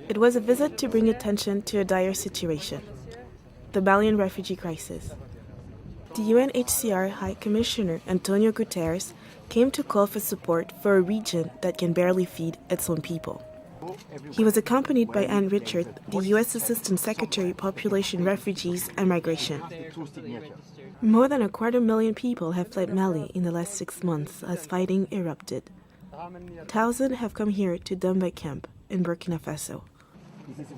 It was a visit to bring attention to a dire situation, the Malian refugee crisis. The UNHCR High Commissioner António Guterres came to call for support for a region that can barely feed its own people. He was accompanied by Anne Richard, the U.S. Assistant Secretary, Population, Refugees and Migration. More than 250,000 people have fled Mali in the last 6 months as fighting erupted. Thousands have come here to Dumba camp in Burkina Faso.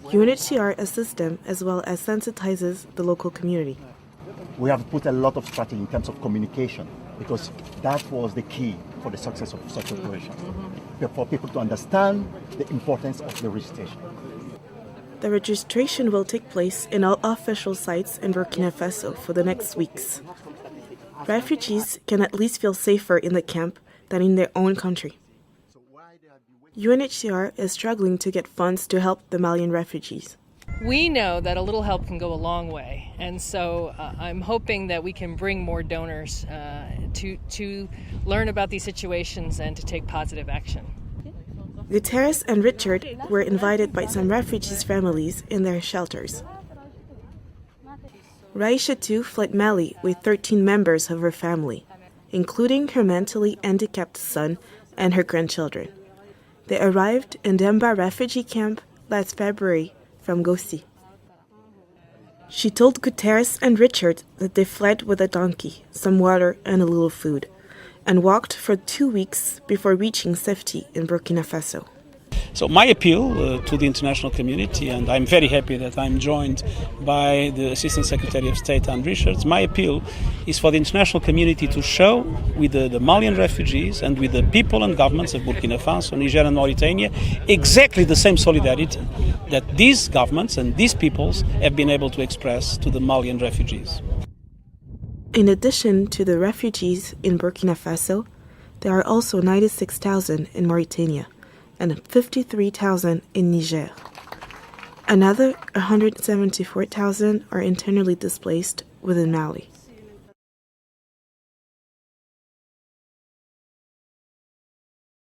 UNHCR assists them as well as sensitizes the local community. We have put a lot of strategy in terms of communication because that was the key for the success of such operations. For people to understand the importance of the registration. The registration will take place in all official sites in Burkina Faso for the next weeks. Refugees can at least feel safer in the camp than in their own country. UNHCR is struggling to get funds to help the Malian refugees. We know that a little help can go a long way, and so I'm hoping that we can bring more donors to learn about these situations and to take positive action. Guterres and Richard were invited by some refugees' families in their shelters. Raisha too fled Mali with 13 members of her family, including her mentally handicapped son and her grandchildren. They arrived in Demba refugee camp last February from Gossi. She told Guterres and Richard that they fled with a donkey, some water and a little food, and walked for 2 weeks before reaching safety in Burkina Faso. So my appeal to the international community, and I'm very happy that I'm joined by the Assistant Secretary of State, Anne Richards, my appeal is for the international community to show with the Malian refugees and with the people and governments of Burkina Faso, Niger and Mauritania exactly the same solidarity that these governments and these peoples have been able to express to the Malian refugees. In addition to the refugees in Burkina Faso, there are also 96,000 in Mauritania and 53,000 in Niger. Another 174,000 are internally displaced within Mali.